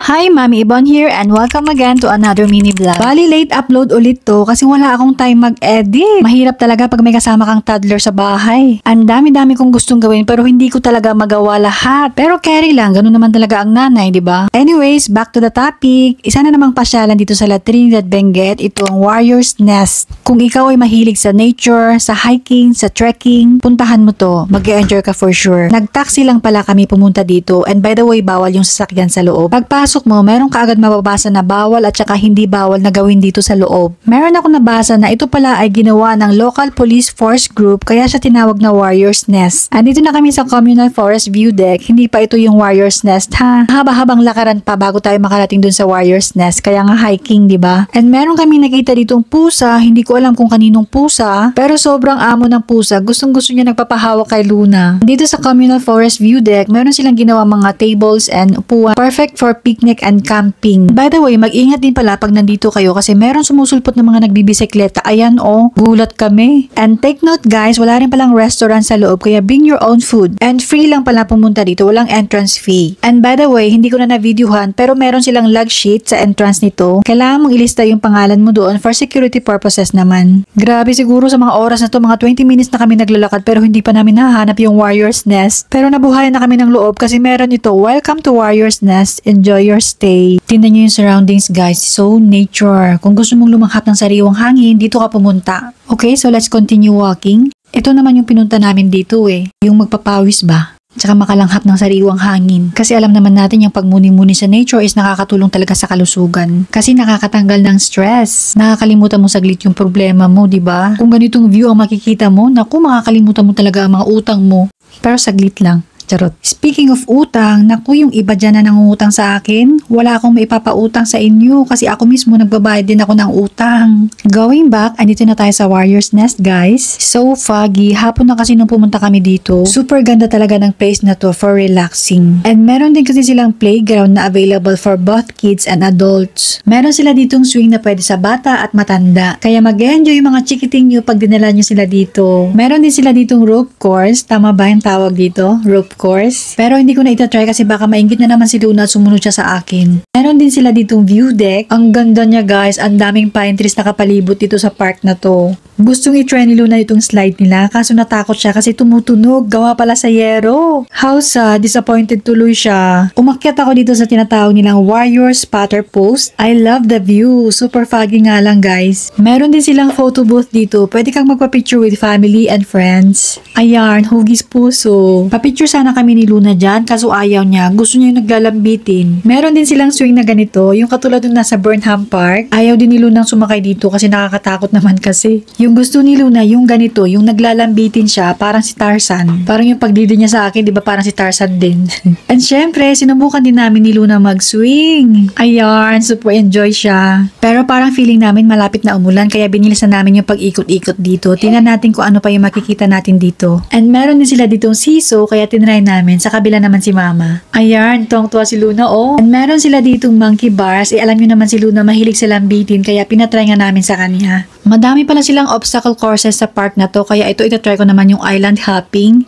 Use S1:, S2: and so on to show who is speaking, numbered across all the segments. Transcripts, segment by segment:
S1: Hi, Mami Ibon here and welcome again to another mini vlog. Bali, late upload ulit to kasi wala akong time mag-edit. Mahirap talaga pag may kasama kang toddler sa bahay. Ang dami-dami kong gustong gawin pero hindi ko talaga magawa lahat. Pero carry lang, ganun naman talaga ang nanay, di ba? Anyways, back to the topic. Isa na namang pasyalan dito sa La Trinidad, Benguet, ito ang Warrior's Nest. Kung ikaw ay mahilig sa nature, sa hiking, sa trekking, puntahan mo to. Mag-e-enjoy ka for sure. Nag-taxi lang pala kami pumunta dito and by the way, bawal yung sasakyan sa loob. Pagpasok mo, meron ka agad mababasa na bawal at saka hindi bawal na gawin dito sa loob. Meron ako nabasa na ito pala ay ginawa ng local police force group kaya siya tinawag na Warrior's Nest. Andito na kami sa Communal Forest View Deck. Hindi pa ito yung Warrior's Nest ha. Haba-habang lakaran pa bago tayo makarating dun sa Warrior's Nest. Kaya nga hiking, di ba? And meron kami nakita ditong pusa. Hindi ko alam kung kaninong pusa. Pero sobrang amo ng pusa. Gustong-gusto niya nagpapahawak kay Luna. Dito sa Communal Forest View Deck, meron silang ginawa mga tables and upuan. Perfect for picnic and camping. By the way, mag-ingat din pala pag nandito kayo kasi meron sumusulpot ng mga nagbibisikleta. Ayan gulat kami. And take note guys, wala rin palang restaurant sa loob kaya bring your own food. And free lang pala pumunta dito, walang entrance fee. And by the way, hindi ko na na-videohan pero meron silang log sheet sa entrance nito. Kailangan mong ilista yung pangalan mo doon for security purposes naman. Grabe siguro sa mga oras na to, mga 20 minutes na kami naglalakad pero hindi pa namin nahanap yung Warrior's Nest. Pero nabuhayan na kami ng loob kasi meron ito, welcome to Warrior's Nest, enjoy your stay. Tingnan nyo yung surroundings guys, so nature. Kung gusto mong lumanghap ng sariwang hangin, dito ka pumunta. Okay, so let's continue walking. Ito naman yung pinunta namin dito yung magpapawis ba? Tsaka makalanghap ng sariwang hangin. Kasi alam naman natin yung pagmuni-muni sa nature is nakakatulong talaga sa kalusugan. Kasi nakakatanggal ng stress. Nakakalimutan mo saglit yung problema mo, di ba? Kung ganitong view ang makikita mo, naku, makakalimutan mo talaga ang mga utang mo. Pero saglit lang. Charot. Speaking of utang, naku yung iba dyan na nangungutang sa akin, wala akong maipapautang sa inyo kasi ako mismo nagbabayad din ako ng utang. Going back, andito na tayo sa Warrior's Nest guys. So foggy, hapon na kasi nung pumunta kami dito. Super ganda talaga ng place na to for relaxing. And meron din kasi silang playground na available for both kids and adults. Meron sila ditong swing na pwede sa bata at matanda. Kaya mag-enjoy yung mga chikiting nyo pag dinala nyo sila dito. Meron din sila ditong rope course, tama ba yung tawag dito? Rope course. Pero hindi ko na itatry kasi baka maingit na naman si Luna at sumunod siya sa akin. Meron din sila ditong view deck. Ang ganda niya guys. Ang daming pine trees nakapalibot dito sa park na to. Gustong i-try ni Luna itong slide nila kaso natakot siya kasi tumutunog. Gawa pala sa yero. How sad. Disappointed tuloy siya. Umakyat ako dito sa tinatawag nilang Warrior Spotter Post. I love the view. Super foggy nga lang guys. Meron din silang photo booth dito. Pwede kang magpa-picture with family and friends. Ayan. Hugis puso. Pa-picture sana kami ni Luna dyan kaso ayaw niya. Gusto niya yung naglalambitin. Meron din silang swing na ganito. Yung katulad nung nasa Burnham Park. Ayaw din ni Luna sumakay dito kasi nakakatakot naman kasi. Yung gusto ni Luna yung ganito. Yung naglalambitin siya parang si Tarzan. Parang yung pagdidi niya sa akin, di ba parang si Tarzan din. And syempre, sinubukan din namin ni Luna mag-swing. Ayan, super enjoy siya. Pero parang feeling namin malapit na umulan kaya binilisan namin yung pag-ikot-ikot dito. Tingnan natin kung ano pa yung makikita natin dito. And meron din sila ditong siso kaya tinry namin. Sa kabila naman si Mama. Ayan, tuwang-tuwa si Luna And meron sila ditong monkey bars. Alam nyo naman si Luna mahilig sa lambitin kaya pinatry nga namin sa kanya. Madami pala silang obstacle courses sa park na to kaya ito itatry ko naman yung island hopping.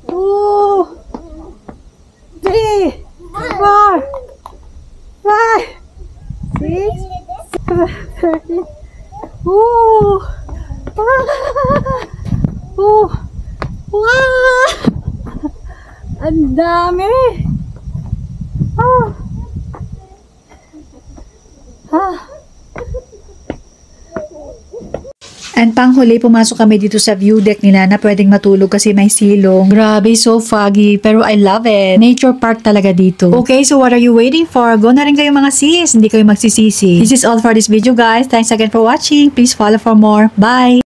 S2: 2, 3, 4, 5, 6, 7, 13. Wow! Ang dami!
S1: And panghuli, pumasok kami dito sa view deck nila na pwedeng matulog kasi may silong. Grabe, so foggy. Pero I love it. Nature park talaga dito. Okay, so what are you waiting for? Go na rin kayo mga sis. Hindi kayo magsisisi. This is all for this video guys. Thanks again for watching. Please follow for more. Bye!